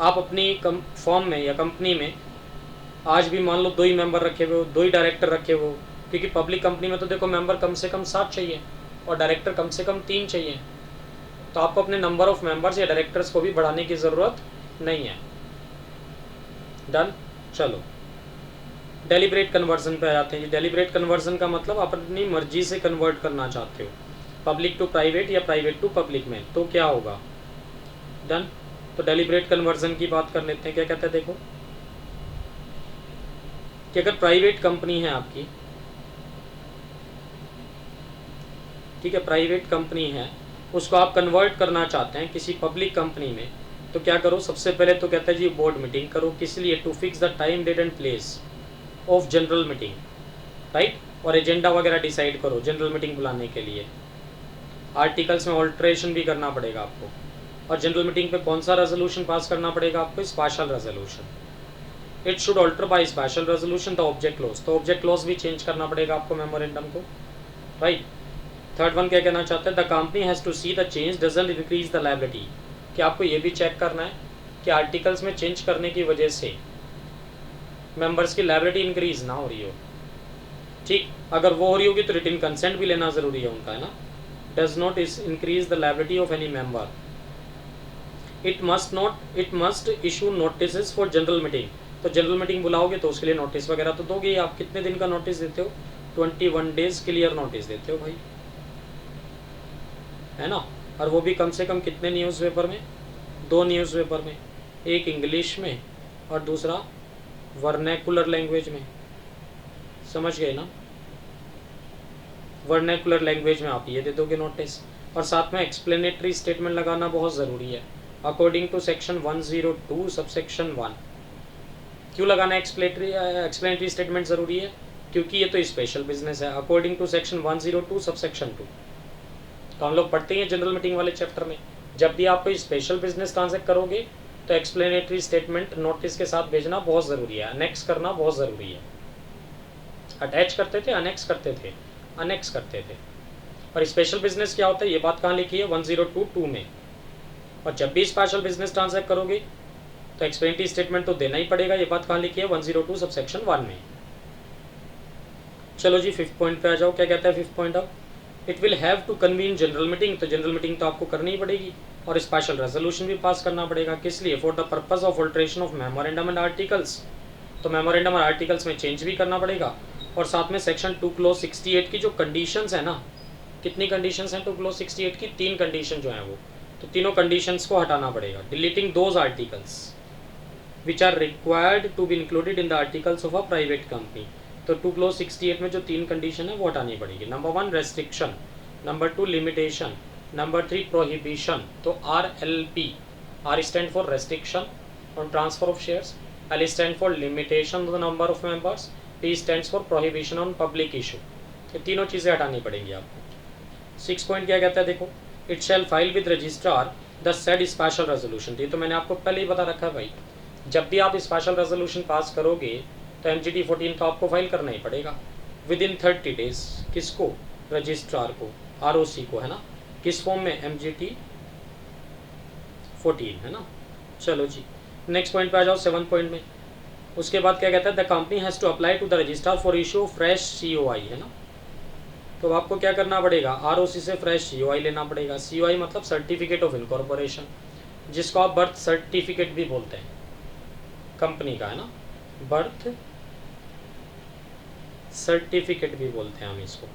आप अपनी फॉर्म में या कंपनी में आज भी मान लो 2 ही मेंबर रखे हुए हो, 2 ही डायरेक्टर रखे हुए हो, क्योंकि पब्लिक कंपनी में तो देखो मेंबर कम से कम 7 चाहिए और डायरेक्टर कम से कम 3 चाहिए, तो आपको अपने नंबर ऑफ मेंबर्स या डायरेक्टर्स को भी बढ़ाने की ज़रूरत नहीं है। डन। चलो डेलिब्रेट कन्वर्जन पे आ जाते हैं। डेलिब्रेट कन्वर्जन का मतलब आप अपनी मर्जी से कन्वर्ट करना चाहते हो पब्लिक टू प्राइवेट या प्राइवेट टू पब्लिक में, तो क्या होगा। डन। तो डेलिब्रेट कन्वर्जन की बात कर लेते हैं। क्या कहते हैं, देखो कि अगर प्राइवेट कंपनी है आपकी, ठीक है, प्राइवेट कंपनी है, उसको आप कन्वर्ट करना चाहते हैं किसी पब्लिक कंपनी में, तो क्या करो, सबसे पहले तो कहता है जी बोर्ड मीटिंग करो, किस लिए, to fix the time date and place of general meeting, right, और एजेंडा वगैरह डिसाइड करो जनरल मीटिंग बुलाने के लिए। आर्टिकल्स में ऑल्ट्रेशन भी करना पड़ेगा आपको, और जनरल मीटिंग पे कौन सा रेजोल्यूशन पास करना पड़ेगा आपको, special resolution. It should alter by special resolution the object clause, तो ऑब्जेक्ट क्लॉज भी चेंज करना पड़ेगा आपको मेमोरेंडम को, राइट। थर्ड वन क्या कहना चाहते हैं, the company has to see the change doesn't increase the liability, कि आपको ये भी चेक करना है कि आर्टिकल्स में चेंज करने की वजह से मेंबर्स की लायबिलिटी इंक्रीज ना हो रही हो, ठीक। अगर वो हो रही होगी तो रिटन कंसेंट भी लेना ज़रूरी है उनका, है ना। Does not increase the liability of any member. It must issue notice for general meeting, तो जनरल मीटिंग बुलाओगे तो उसके लिए नोटिस वगैरह तो दोगे। आप कितने दिन का नोटिस देते हो, 21 डेज क्लियर नोटिस देते हो भाई, है ना। और वो भी कम से कम कितने न्यूज़पेपर में, 2 न्यूज़पेपर में, एक इंग्लिश में और दूसरा वर्नैकुलर लैंग्वेज में, समझ गए ना। वर्नैकुलर लैंग्वेज में आप ये दे दोगे नोटिस, और साथ में एक्सप्लेनेटरी स्टेटमेंट लगाना बहुत ज़रूरी है अकॉर्डिंग टू सेक्शन 102 सबसेक्शन 1। क्यों लगाना एक्सप्लेनेटरी स्टेटमेंट ज़रूरी है, क्योंकि ये तो स्पेशल बिजनेस है अकॉर्डिंग टू सेक्शन 102 सबसेक्शन 2। तो हम लोग पढ़ते हैं जनरल मीटिंग वाले चैप्टर में, जब भी आप कोई स्पेशल बिजनेस ट्रांजेक्ट करोगे तो एक्सप्लेनेटरी स्टेटमेंट नोटिस के साथ भेजना बहुत ज़रूरी है, अनेक्स करना बहुत ज़रूरी है। अटैच करते थे, अनेक्स करते थे, अनेक्स करते थे। और स्पेशल बिजनेस क्या होता है, ये बात कहाँ लिखी है 1022 में। और जब भी स्पेशल बिजनेस ट्रांसैक्ट करोगे तो एक्सप्लेनेटरी स्टेटमेंट तो देना ही पड़ेगा, ये बात कहाँ लिखी है 102 सबसेक्शन 1 में। चलो जी 5th पॉइंट पे आ जाओ, क्या कहता है 5th पॉइंट अब, it will have to convene general meeting. तो जनरल मीटिंग तो आपको करनी ही पड़ेगी और स्पेशल रेजोल्यूशन भी पास करना पड़ेगा। किस लिए, for the purpose of alteration of memorandum and articles. तो मेमोरेंडम और आर्टिकल्स में चेंज भी करना पड़ेगा। और साथ में सेक्शन 2 क्लोज 68 की जो कंडीशंस है ना, कितनी कंडीशंस हैं 2 क्लोज 68 की, 3 कंडीशन जो हैं वो, तो तीनों कंडीशंस को हटाना पड़ेगा। Deleting those articles which are required to be included in the articles of a private company. तो 2 क्लोज 68 में जो 3 कंडीशन है वो हटानी पड़ेगी। Number 1 restriction, number 2 limitation, number 3 prohibition. तो RLP, R stand for restriction on transfer of shares, L stand for limitation on the number of members, P stands for prohibition on public issue. ये तीनों चीज़ें हटानी पड़ेंगी आपको। 6 point क्या कहता है देखो, it shall file with registrar the said special resolution. ये तो मैंने आपको पहले ही बता रखा है भाई, जब भी आप स्पेशल रेजोल्यूशन पास करोगे तो MGT 14 तो आपको फाइल करना ही पड़ेगा विद इन 30 डेज। किसको, रजिस्ट्रार को, ROC को, है ना। किस फॉर्म में, MGT 14, है ना। चलो जी नेक्स्ट पॉइंट पे आ जाओ 7th पॉइंट में। उसके बाद क्या कहता है, the company has to apply to the registrar for issue fresh COI, है ना। तो आपको क्या करना पड़ेगा, ROC से फ्रेश COI लेना पड़ेगा। COI मतलब सर्टिफिकेट ऑफ इनकॉर्पोरेशन, जिसको आप बर्थ सर्टिफिकेट भी बोलते हैं कंपनी का, है ना, बर्थ सर्टिफिकेट भी बोलते हैं हम इसको।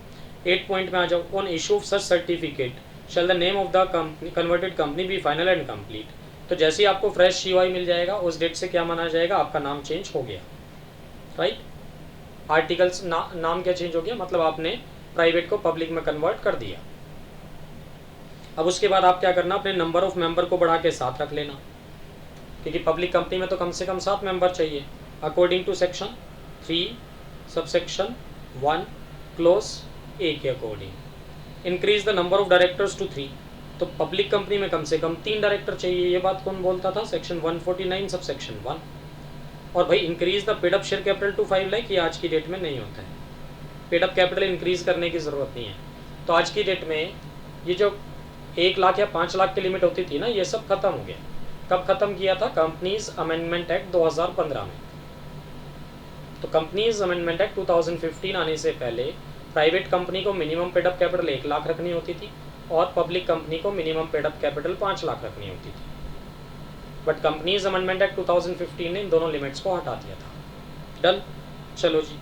8 पॉइंट में आ जाओ, on issue of such certificate shall the name of the company converted company be final and complete. तो जैसे ही आपको फ्रेश COI मिल जाएगा उस डेट से क्या माना जाएगा, आपका नाम चेंज हो गया, राइट। आर्टिकल्स नाम क्या चेंज हो गया, मतलब आपने प्राइवेट को पब्लिक में कन्वर्ट कर दिया। अब उसके बाद आप क्या करना, अपने नंबर ऑफ मेंबर को बढ़ा के 7 रख लेना, क्योंकि पब्लिक कंपनी में तो कम से कम 7 मेंबर चाहिए according to section 3 subsection 1 clause A के according. Increase the number of directors to 3। तो पब्लिक कंपनी में कम से कम 3 डायरेक्टर चाहिए, ये बात कौन बोलता था, सेक्शन 149 सबसेक्शन 1। और भाई increase the paid up share capital to 5 lakh, ये आज की डेट में नहीं होता है। पेड अप कैपिटल इंक्रीज करने की ज़रूरत नहीं है। तो आज की डेट में ये जो 1 लाख या 5 लाख की लिमिट होती थी ना, ये सब खत्म हो गया। कब खत्म किया था, कंपनीज अमेंडमेंट एक्ट 2015 में। तो कंपनीज अमेंडमेंट एक्ट 2015 आने से पहले प्राइवेट कंपनी को minimum paid up capital 1 lakh रखनी होती थी और पब्लिक कंपनी को minimum paid up capital 5 lakh रखनी होती थी। बट कंपनीज अमेंडमेंट एक्ट 2015 ने इन दोनों लिमिट्स को हटा दिया था। डन। चलो जी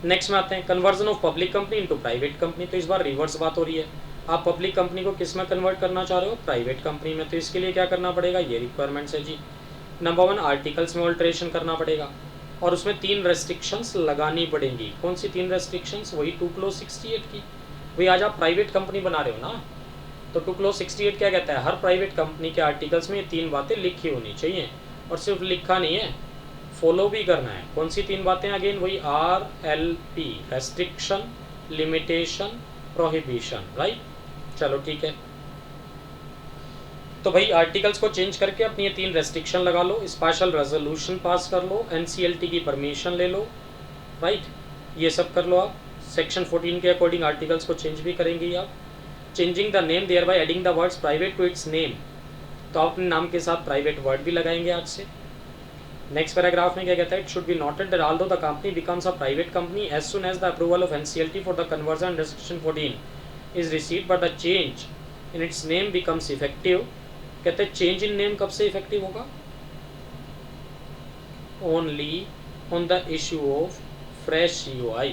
नेक्स्ट में आते हैं, conversion of public company into private company. तो इस बार रिवर्स बात हो रही है, आप पब्लिक कंपनी को किस में कन्वर्ट करना चाह रहे हो, प्राइवेट कंपनी में। तो इसके लिए क्या करना पड़ेगा, ये रिक्वायरमेंट्स है जी। नंबर 1 आर्टिकल्स में ऑल्ट्रेशन करना पड़ेगा और उसमें 3 रेस्ट्रिक्शंस लगानी पड़ेंगी। कौन सी 3 रेस्ट्रिक्शंस, वही 2 क्लोज 68 की। भाई आज आप प्राइवेट कंपनी बना रहे हो ना, तो 2 क्लोज 68 क्या कहता है, हर प्राइवेट कंपनी के आर्टिकल्स में ये 3 बातें लिखी होनी चाहिए। और सिर्फ लिखा नहीं है, फॉलो भी करना है। कौन सी 3 बातें, अगेन वही RLP, restriction, limitation, prohibition, right. चलो ठीक है, तो भाई आर्टिकल्स को चेंज करके अपनी ये 3 रेस्ट्रिक्शन लगा लो, स्पेशल रेजोल्यूशन पास कर लो, NCLT की परमिशन ले लो, राइट। ये सब कर लो आप। सेक्शन 14 के अकॉर्डिंग आर्टिकल्स को चेंज भी करेंगे आप। Changing the name there by adding the words private to its name. तो आप अपने नाम के साथ प्राइवेट वर्ड भी लगाएंगे आज से। नेक्स्ट पैराग्राफ में क्या कहता है, it should be noted that although the company becomes a private company as soon as the approval of NCLT for the conversion under section 14 is received but the change in its name becomes effective. कहते हैं change in name कब से effective होगा, only on the issue of fresh COI।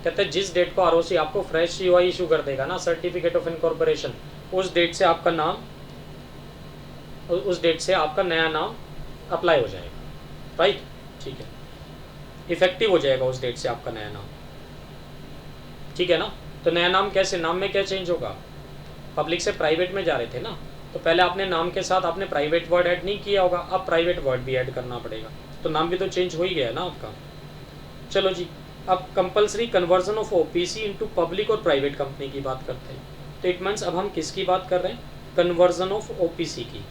कहते हैं जिस date को ROC आपको फ्रेश COI इशू कर देगा ना, सर्टिफिकेट ऑफ इनकॉर्पोरेशन, उस डेट से आपका नाम, उस डेट से आपका नया नाम अप्लाई हो जाएगा, राइट। ठीक है, इफेक्टिव हो जाएगा उस डेट से आपका नया नाम, ठीक है ना। तो नया नाम कैसे, नाम में क्या चेंज होगा, पब्लिक से प्राइवेट में जा रहे थे ना, तो पहले आपने नाम के साथ आपने प्राइवेट वर्ड ऐड नहीं किया होगा, अब प्राइवेट वर्ड भी ऐड करना पड़ेगा, तो नाम भी तो चेंज हो ही गया ना आपका। चलो जी, अब compulsory conversion of OPC into public और प्राइवेट कंपनी की बात करते हैं। तो इट मीन्स अब हम किसकी बात कर रहे हैं, कन्वर्जन ऑफ OPC की।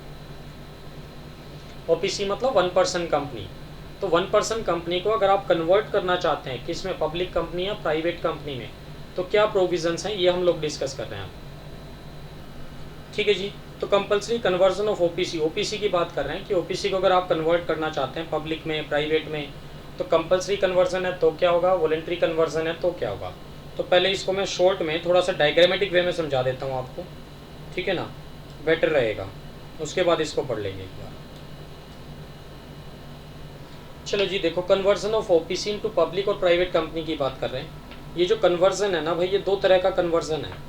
ओपीसी मतलब वन पर्सन कंपनी। तो वन पर्सन कंपनी को अगर आप कन्वर्ट करना चाहते हैं किस में, पब्लिक कंपनी या प्राइवेट कंपनी में, तो क्या प्रोविजंस हैं ये हम लोग डिस्कस कर रहे हैं। ठीक है जी। तो compulsory conversion of OPC, OPC की बात कर रहे हैं कि ओपीसी को अगर आप कन्वर्ट करना चाहते हैं पब्लिक में, प्राइवेट में, तो कंपलसरी कन्वर्जन है तो क्या होगा, वॉलंटरी कन्वर्जन है तो क्या होगा। तो पहले इसको मैं शॉर्ट में थोड़ा सा डायग्रामेटिक वे में समझा देता हूँ आपको, ठीक है ना, बेटर रहेगा, उसके बाद इसको पढ़ लेंगे एक बार। चलो जी, देखो conversion of OPC into public और प्राइवेट कंपनी की बात कर रहे हैं। ये जो कन्वर्जन है ना भाई, ये दो तरह का कन्वर्जन है।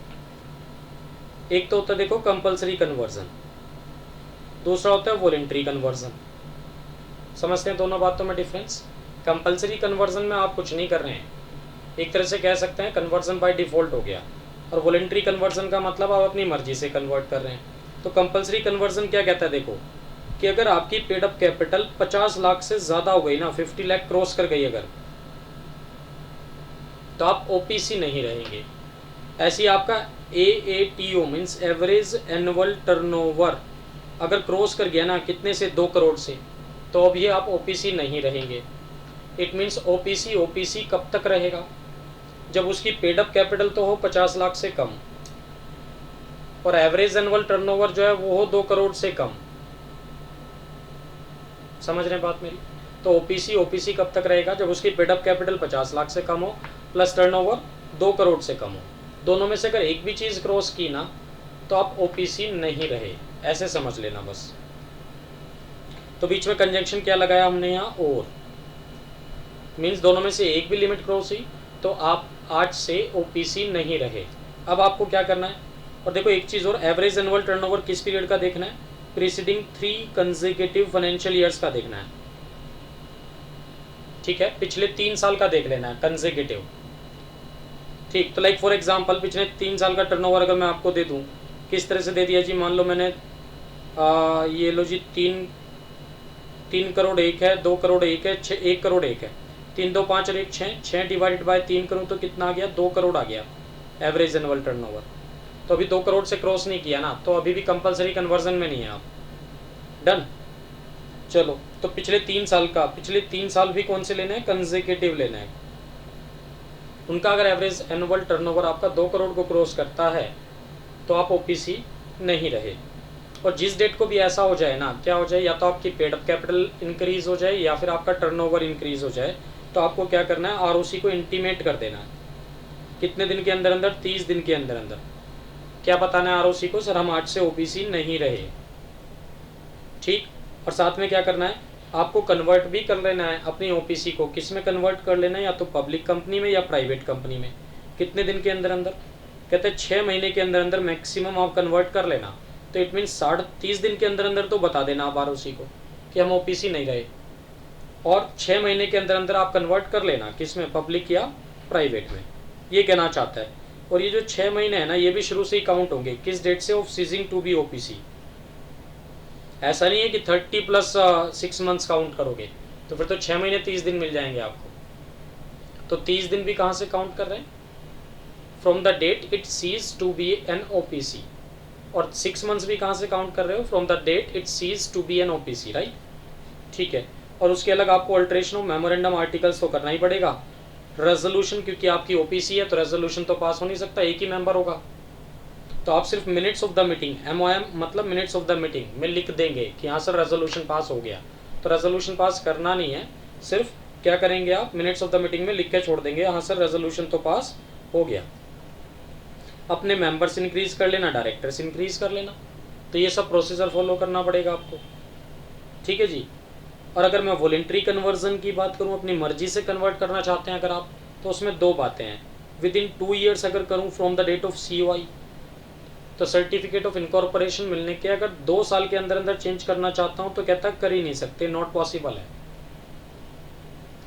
एक तो होता है देखो कंपलसरी कन्वर्जन, दूसरा होता है वॉलंटरी कन्वर्जन। समझते हैं दोनों बातों में डिफरेंस। कंपलसरी कन्वर्जन में आप कुछ नहीं कर रहे हैं, एक तरह से कह सकते हैं कन्वर्जन बाय डिफ़ॉल्ट हो गया, और वॉलंटरी कन्वर्जन का मतलब आप अपनी मर्जी से कन्वर्ट कर रहे हैं। तो कंपलसरी कन्वर्जन क्या कहता है, देखो कि अगर आपकी पेड अप कैपिटल 50 लाख से ज़्यादा हो गई ना, 50 लाख क्रॉस कर गई अगर, तो आप ओपीसी नहीं रहेंगे। ऐसी आपका AATO means average annual turnover अगर क्रॉस कर गया ना, कितने से, 2 करोड़ से, तो अभी आप ओपीसी नहीं रहेंगे। इट मीन्स ओपीसी कब तक रहेगा, जब उसकी पेड अप कैपिटल तो हो 50 लाख से कम, और एवरेज एनुअल टर्नओवर जो है वो हो 2 करोड़ से कम। समझ रहे हैं बात मेरी। तो ओपीसी कब तक रहेगा, जब उसकी पेड अप कैपिटल 50 लाख से कम हो प्लस टर्नओवर 2 करोड़ से कम हो। दोनों में से अगर एक भी चीज़ क्रॉस की ना, तो आप ओपीसी नहीं रहे, ऐसे समझ लेना बस। तो बीच में कंजंक्शन क्या लगाया हमने यहाँ, और, मीन्स दोनों में से एक भी लिमिट क्रॉस हुई तो आप आज से ओपीसी नहीं रहे। अब आपको क्या करना है, और देखो एक चीज़ और, एवरेज एनुअल टर्नओवर किस पीरियड का देखना है, प्रीसीडिंग 3 कंसेक्यूटिव फाइनेंशियल ईयर्स का देखना है। ठीक है, पिछले 3 साल का देख लेना है कंसेक्यूटिव। ठीक, तो लाइक फॉर एग्जांपल पिछले 3 साल का टर्नओवर अगर मैं आपको दे दूं, किस तरह से दे दिया जी, मान लो मैंने ये लो जी, 3 करोड़ 1 है, 2 करोड़ 1 है, 1 करोड़ 1 है, 3 2 5 और 1 6 डिवाइडेड बाय 3 करूँ तो कितना आ गया, 2 करोड़ आ गया एवरेज एनुअल टर्नओवर। तो अभी 2 करोड़ से क्रॉस नहीं किया ना, तो अभी भी कंपलसरी कन्वर्जन में नहीं है आप। डन। चलो, तो पिछले 3 साल का, पिछले 3 साल भी कौन से लेना है, कंसेक्यूटिव लेना है। उनका अगर एवरेज एनुअल टर्नओवर आपका 2 करोड़ को क्रॉस करता है तो आप ओपीसी नहीं रहे। और जिस डेट को भी ऐसा हो जाए ना, क्या हो जाए, या तो आपकी पेड अप कैपिटल इंक्रीज हो जाए या फिर आपका टर्नओवर इंक्रीज हो जाए, तो आपको क्या करना है, आरओसी को इंटीमेट कर देना है। कितने दिन के अंदर अंदर, 30 दिन के अंदर अंदर। क्या बताना है आरओसी को, सर हम आज से ओपीसी नहीं रहे। ठीक, और साथ में क्या करना है, आपको कन्वर्ट भी कर लेना है अपनी ओपीसी को, किस में कन्वर्ट कर लेना है, या तो पब्लिक कंपनी में या प्राइवेट कंपनी में। कितने दिन के अंदर अंदर, कहते हैं 6 महीने के अंदर अंदर मैक्सिमम आप कन्वर्ट कर लेना। तो इट मीन्स 30 दिन के अंदर अंदर तो बता देना आप आरओसी को कि हम ओपीसी नहीं रहे, और 6 महीने के अंदर अंदर आप कन्वर्ट कर लेना, किस में, पब्लिक या प्राइवेट में। ये कहना चाहता है। और ये जो 6 महीने है ना, ये भी शुरू से ही काउंट होंगे, किस डेट से, of ceasing to be OPC. ऐसा नहीं है कि 30 प्लस 6 मंथ्स काउंट करोगे, तो फिर तो 6 महीने 30 दिन मिल जाएंगे आपको। तो 30 दिन भी कहाँ से काउंट कर रहे हैं, from the date it ceases to be an OPC. और 6 मंथ्स भी कहाँ से काउंट कर रहे हो, from the date it ceases to be an OPC, right. ठीक है, और उसके अलग आपको अल्ट्रेशन ऑफ मेमोरेंडम आर्टिकल्स तो करना ही पड़ेगा। रेजोल्यूशन, क्योंकि आपकी ओपीसी है तो रेजोल्यूशन तो पास हो नहीं सकता, एक ही मेंबर होगा। तो आप सिर्फ minutes of the meeting, MOM मतलब मिनट्स ऑफ द मीटिंग में लिख देंगे कि हाँ सर रेजोल्यूशन पास हो गया। तो रेजोल्यूशन पास करना नहीं है, सिर्फ क्या करेंगे आप, मिनट्स ऑफ द मीटिंग में लिख के छोड़ देंगे, हाँ सर रेजोल्यूशन तो पास हो गया। अपने मेंबर्स इंक्रीज कर लेना, डायरेक्टर्स इंक्रीज कर लेना। तो ये सब प्रोसीजर फॉलो करना पड़ेगा आपको। ठीक है जी। और अगर मैं वॉलेंट्री कन्वर्जन की बात करूँ, अपनी मर्जी से कन्वर्ट करना चाहते हैं अगर आप, तो उसमें 2 बातें हैं। विद इन 2 ईयर्स अगर करूँ from the date of COI, तो सर्टिफिकेट ऑफ इनकॉर्पोरेशन मिलने के अगर 2 साल के अंदर अंदर चेंज करना चाहता हूँ तो कहता कर ही नहीं सकते, नॉट पॉसिबल है।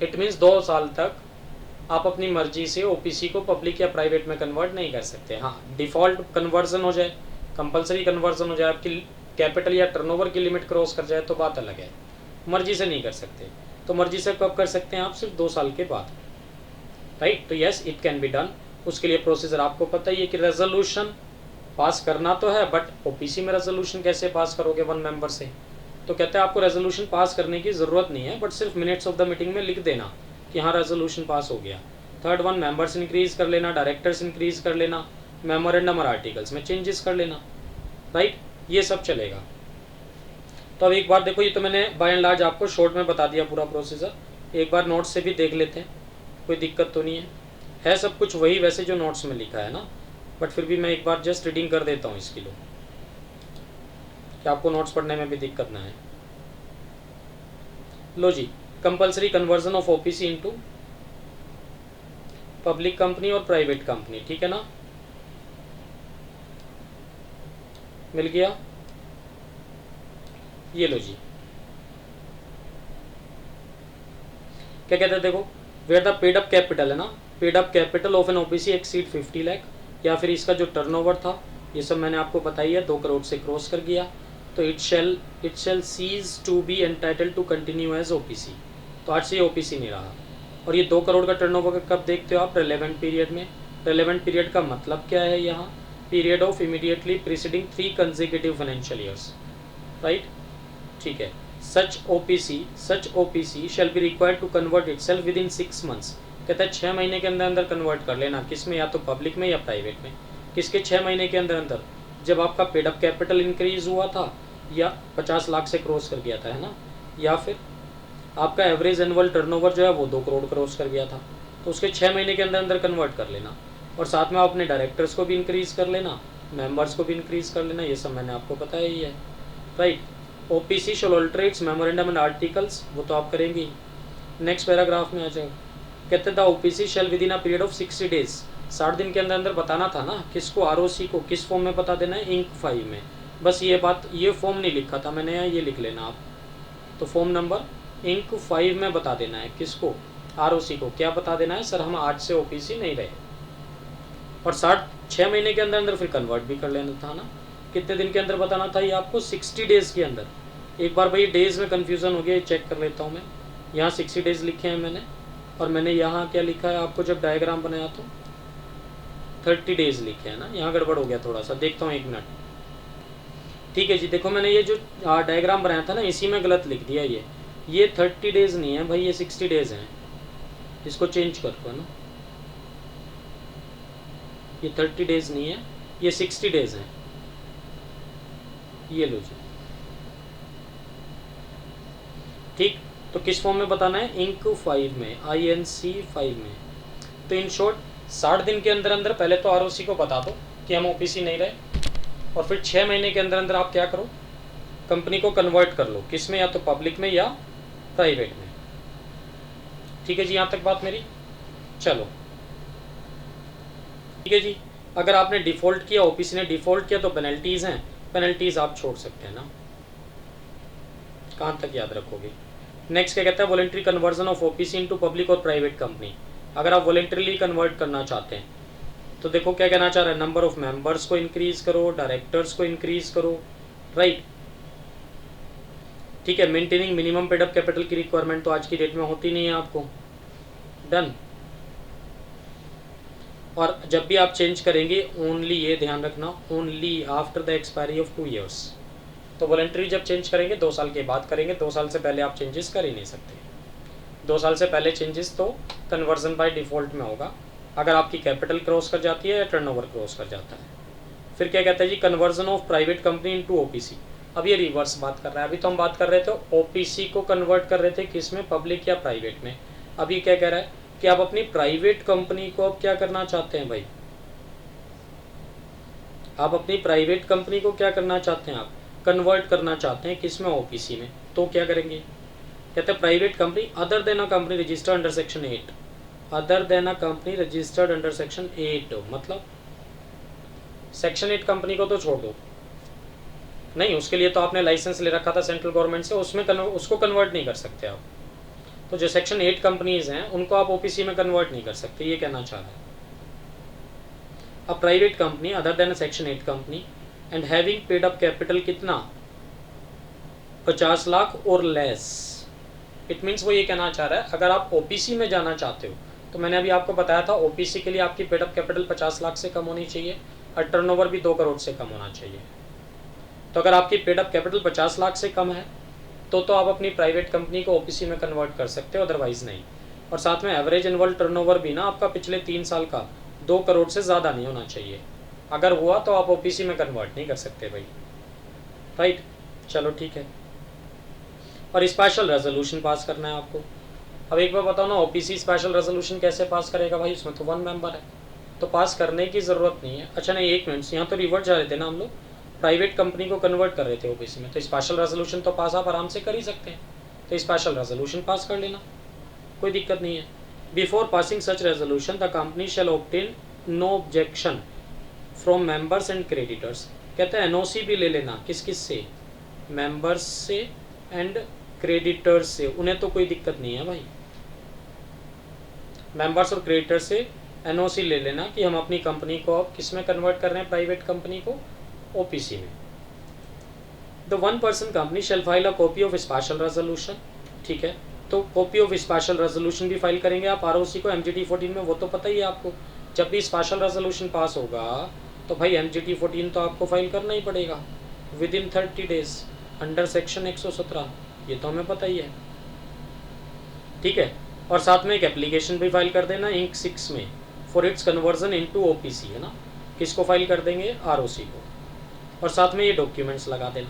इट मीन्स 2 साल तक आप अपनी मर्जी से ओपीसी को पब्लिक या प्राइवेट में कन्वर्ट नहीं कर सकते। हाँ, डिफ़ॉल्ट कन्वर्जन हो जाए, कंपलसरी कन्वर्जन हो जाए, आपकी कैपिटल या टर्नओवर की लिमिट क्रॉस कर जाए तो बात अलग है, मर्जी से नहीं कर सकते। तो मर्जी से कब कर सकते हैं आप, सिर्फ 2 साल के बाद, राइट। तो yes, it can be done. उसके लिए प्रोसीजर आपको पता ही है कि रेजोल्यूशन पास करना तो है, बट ओपीसी में रेजोल्यूशन कैसे पास करोगे 1 मेंबर से, तो कहते हैं आपको रेजोल्यूशन पास करने की ज़रूरत नहीं है, बट सिर्फ मिनट्स ऑफ द मीटिंग में लिख देना कि हाँ रेजोल्यूशन पास हो गया। थर्ड वन, मेंबर्स इंक्रीज कर लेना, डायरेक्टर्स इंक्रीज कर लेना, मेमोरेंडम और आर्टिकल्स में चेंजेस कर लेना, राइट, ये सब चलेगा। तो अब एक बार देखो, ये तो मैंने बाय एंड लार्ज आपको शॉर्ट में बता दिया पूरा प्रोसीजर, एक बार नोट्स से भी देख लेते हैं, कोई दिक्कत तो नहीं है सब कुछ वही वैसे जो नोट्स में लिखा है ना, बट फिर भी मैं एक बार जस्ट रीडिंग कर देता हूँ इसके लिए कि आपको नोट्स पढ़ने में भी दिक्कत ना है। लो जी, compulsory conversion of OPC into public company और प्राइवेट कंपनी, ठीक है ना, मिल गया। ये लो जी, क्या कहते हैं देखो, where the paid up capital है ना, paid up capital of an OPC exceed 50 lakh, या फिर इसका जो टर्नओवर था ये सब मैंने आपको बताई है, 2 करोड़ से क्रॉस कर गया, तो it shall cease to be entitled to continue as OPC. तो आज से ये ओपीसी नहीं रहा। और ये 2 करोड़ का टर्नओवर कब देखते हो आप? रेलेवेंट पीरियड में। रेलेवेंट पीरियड का मतलब क्या है यहाँ? Period of immediately preceding 3 consecutive financial years, right, ठीक है। Such OPC shall be required to convert itself within 6 months. कहता है 6 महीने के अंदर अंदर कन्वर्ट कर लेना, किस में? या तो पब्लिक में या प्राइवेट में। किसके 6 महीने के अंदर अंदर? जब आपका पेड अप कैपिटल इंक्रीज हुआ था या 50 लाख से क्रॉस कर गया था, है ना, या फिर आपका एवरेज एनुअल टर्नओवर जो है वो 2 करोड़ क्रॉस कर गया था, तो उसके 6 महीने के अंदर अंदर कन्वर्ट कर लेना। और साथ में आप अपने डायरेक्टर्स को भी इंक्रीज कर लेना, मेंबर्स को भी इंक्रीज कर लेना, ये सब मैंने आपको बताया ही है, right. OPC shall alter its memorandum and articles, वो तो आप करेंगे। नेक्स्ट पैराग्राफ में आ जाओ, कहते the OPC shall within a period of 60 days, 60 दिन के अंदर अंदर बताना था ना किसको? आरओसी को। किस फॉर्म में बता देना है? इंक 5 में। बस ये बात, ये फॉर्म नहीं लिखा था मैंने यहाँ, ये लिख लेना आप। तो फॉर्म नंबर इंक 5 में बता देना है किसको? आरओसी को। क्या बता देना है? सर हम आज से ओपीसी नहीं रहे। और 6 महीने के अंदर अंदर फिर कन्वर्ट भी कर लेना था ना। कितने दिन के अंदर बताना था ये आपको? 60 डेज के अंदर। एक बार भाई डेज में कन्फ्यूज़न हो गया, चेक कर लेता हूँ मैं। यहाँ 60 डेज लिखे हैं मैंने, और मैंने यहाँ क्या लिखा है आपको जब डायग्राम बनाया तो 30 डेज लिखे हैं ना, यहाँ गड़बड़ हो गया थोड़ा सा, देखता हूँ 1 मिनट। ठीक है जी, देखो मैंने ये जो डायग्राम बनाया था ना, इसी में गलत लिख दिया। ये 30 डेज नहीं है भाई, ये 60 डेज हैं। इसको चेंज कर दो ना, ये 30 डेज नहीं है, ये 60 डेज हैं। ये लो जी, ठीक। तो किस फॉर्म में बताना है? इंक 5 में, INC 5 में। तो इन शॉर्ट 60 दिन के अंदर अंदर पहले तो आरओसी को बता दो कि हम ओपीसी नहीं रहे, और फिर 6 महीने के अंदर अंदर आप क्या करो? कंपनी को कन्वर्ट कर लो। किस में? या तो पब्लिक में या प्राइवेट में। ठीक है जी, यहाँ तक बात मेरी। चलो ठीक है जी, अगर आपने डिफ़ॉल्ट किया, ओपीसी ने डिफ़ॉल्ट किया, तो पेनल्टीज़ हैं, पेनल्टीज़ आप छोड़ सकते हैं ना। कहाँ तक याद रखोगे? नेक्स्ट क्या कहता है? Voluntary conversion of OPC into public और प्राइवेट कंपनी। अगर आप वॉलेंट्रीली कन्वर्ट करना चाहते हैं तो देखो क्या कहना चाह रहा है? नंबर ऑफ मेंबर्स को इंक्रीज करो, डायरेक्टर्स को इंक्रीज करो, राइट, ठीक है। Maintaining minimum paid up capital की रिक्वायरमेंट तो आज की डेट में होती नहीं है आपको, डन। और जब भी आप चेंज करेंगे, ओनली ये ध्यान रखना, only after the expiry of 2 years. तो वॉलेंट्री जब चेंज करेंगे 2 साल के बाद करेंगे, 2 साल से पहले आप चेंजेस कर ही नहीं सकते। 2 साल से पहले चेंजेस तो कन्वर्जन बाय डिफ़ॉल्ट में होगा, अगर आपकी कैपिटल क्रॉस कर जाती है या टर्नओवर क्रॉस कर जाता है। फिर क्या कहता है जी? Conversion of private company into OPC. अब ये रिवर्स बात कर रहा है। अभी तो हम बात कर रहे थे ओपीसी को कन्वर्ट कर रहे थे किस में? पब्लिक या प्राइवेट में। अभी क्या कह रहा है कि आप अपनी प्राइवेट कंपनी को अब क्या करना चाहते हैं भाई? आप अपनी प्राइवेट कंपनी को क्या करना चाहते हैं? आप कन्वर्ट करना चाहते हैं किस में? ओपीसी में। तो क्या करेंगे? कहते हैं private company other than a company registered under section 8, other than a company registered under section 8, मतलब सेक्शन 8 कंपनी को तो छोड़ दो, नहीं, उसके लिए तो आपने लाइसेंस ले रखा था सेंट्रल गवर्नमेंट से, उसमें उसको कन्वर्ट नहीं कर सकते आप। तो जो सेक्शन 8 कंपनीज हैं उनको आप ओपीसी में कन्वर्ट नहीं कर सकते, ये कहना चाह रहे हैं। अब private company other than section 8 company and having paid up capital कितना? 50 लाख और लेस। इट मीन्स वो ये कहना चाह रहा है अगर आप ओपीसी में जाना चाहते हो, तो मैंने अभी आपको बताया था ओपीसी के लिए आपकी पेड अप कैपिटल 50 लाख से कम होनी चाहिए और टर्नओवर भी 2 करोड़ से कम होना चाहिए। तो अगर आपकी पेड अप कैपिटल 50 लाख से कम है तो आप अपनी प्राइवेट कंपनी को ओपीसी में कन्वर्ट कर सकते हो, अदरवाइज नहीं। और साथ में एवरेज एनुअल टर्नओवर भी ना आपका पिछले 3 साल का 2 करोड़ से ज़्यादा नहीं होना चाहिए। अगर हुआ तो आप ओपीसी में कन्वर्ट नहीं कर सकते भाई, राइट। चलो ठीक है। और स्पेशल रेजोल्यूशन पास करना है आपको। अब एक बार बताओ ना, ओपीसी स्पेशल रेजोल्यूशन कैसे पास करेगा भाई, उसमें तो 1 मेंबर है, तो पास करने की ज़रूरत नहीं है। अच्छा नहीं, 1 मिनट, यहाँ तो रिवर्ट जा रहे थे ना हम लोग, प्राइवेट कंपनी को कन्वर्ट कर रहे थे ओबीसी में, तो स्पेशल रेजोल्यूशन तो पास आप आराम से कर ही सकते हैं, तो स्पेशल रेजोल्यूशन पास कर लेना, कोई दिक्कत नहीं है। Before passing such resolution the company shall obtain no objection from members and creditors. कहते हैं एनओसी भी ले लेना, किस किस से, मेंबर्स से एंड क्रेडिटर्स से, उन्हें तो कोई दिक्कत नहीं है भाई। मेंबर्स और क्रेडिटर्स से एनओसी ले लेना कि हम अपनी कंपनी को अब किस में कन्वर्ट कर रहे हैं, प्राइवेट कंपनी को ओपीसी में। The 1 person company shall file a copy of special resolution, ठीक है, तो कॉपी ऑफ स्पेशल रेजोल्यूशन भी फाइल करेंगे आप आरओसी को एमजीटी 14 में, वो तो पता ही है आपको। जब भी स्पेशल रेजोल्यूशन पास होगा तो भाई एमजीटी 14 तो आपको फाइल करना ही पड़ेगा with in 30 days under section 117, ये तो हमें पता ही है, ठीक है। और साथ में एक एप्लीकेशन भी फाइल कर देना इंक 6 में for its conversion into OPC, है ना। किसको फाइल कर देंगे, आरओसी को। और साथ में ये डॉक्यूमेंट्स लगा देना।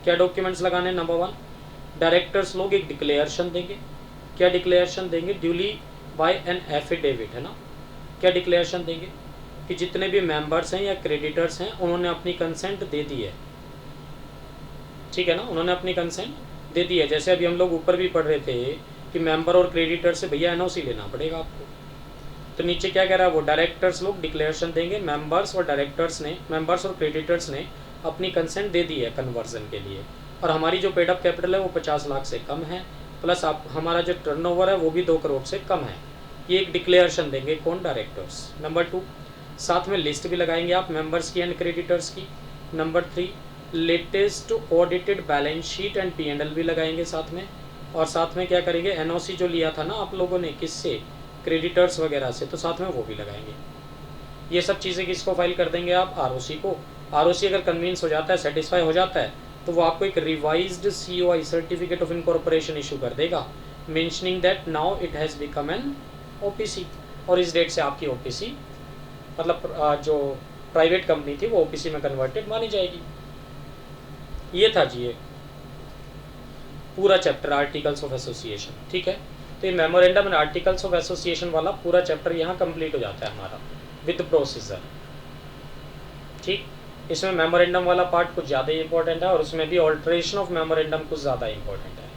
क्या डॉक्यूमेंट्स लगाने, नंबर 1 डायरेक्टर्स लोग एक डिक्लेरेशन देंगे। क्या डिक्लेरेशन देंगे, ड्यूली बाय एन एफिडेविट, है ना। क्या डिक्लेरेशन देंगे कि जितने भी मेंबर्स हैं या क्रेडिटर्स हैं उन्होंने अपनी कंसेंट दे दी है, ठीक है ना, उन्होंने अपनी कंसेंट दे दी है। जैसे अभी हम लोग ऊपर भी पढ़ रहे थे कि मेंबर और क्रेडिटर से भैया एनओसी लेना पड़ेगा आपको, तो नीचे क्या कह रहा है वो, डायरेक्टर्स लोग डिक्लेरेशन देंगे, मेंबर्स और क्रेडिटर्स ने अपनी कंसेंट दे दी है कन्वर्जन के लिए, और हमारी जो पेड अप कैपिटल है वो 50 लाख से कम है, प्लस आप हमारा जो टर्नओवर है वो भी 2 करोड़ से कम है। ये एक डिक्लेरेशन देंगे, कौन, डायरेक्टर्स। नंबर 2 साथ में लिस्ट भी लगाएंगे आप मेंबर्स की एंड क्रेडिटर्स की। Number 3 latest audited balance sheet and P&L भी लगाएंगे साथ में। और साथ में क्या करेंगे, एनओसी जो लिया था ना आप लोगों ने, किससे, क्रेडिटर्स वगैरह से, तो साथ में वो भी लगाएंगे। ये सब चीज़ें किसको फाइल कर देंगे आप, आरओसी को। आरओसी अगर कन्विंस हो जाता है, सेटिस्फाई हो जाता है, तो वो आपको एक revised COI certificate of incorporation issue कर देगा, mentioning that now it has become an OPC, और इस डेट से आपकी ओपीसी, मतलब जो प्राइवेट कंपनी थी वो ओपीसी में कन्वर्टेड मानी जाएगी। ये था जी ये पूरा चैप्टर आर्टिकल्स ऑफ एसोसिएशन, ठीक है। तो ये memorandum and articles of association वाला पूरा चैप्टर यहाँ कंप्लीट हो जाता है हमारा विद प्रोसीजर, ठीक। इसमें मेमोरेंडम वाला पार्ट कुछ ज़्यादा ही इंपॉर्टेंट है, और उसमें भी ऑल्ट्रेशन ऑफ मेमोरेंडम कुछ ज़्यादा इंपॉर्टेंट है।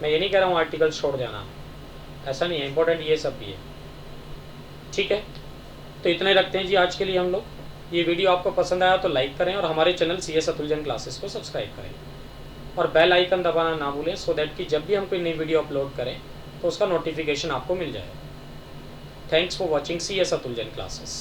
मैं ये नहीं कह रहा हूँ आर्टिकल छोड़ देना, ऐसा नहीं है, इंपॉर्टेंट ये सब भी है, ठीक है। तो इतने रखते हैं जी आज के लिए हम लोग। ये वीडियो आपको पसंद आया तो लाइक करें, और हमारे channel CS Atul Jain classes को सब्सक्राइब करें, और बेल आइकन दबाना ना भूलें, सो दैट कि जब भी हम कोई नई वीडियो अपलोड करें तो उसका नोटिफिकेशन आपको मिल जाए। Thanks for watching CS Atul Jain classes.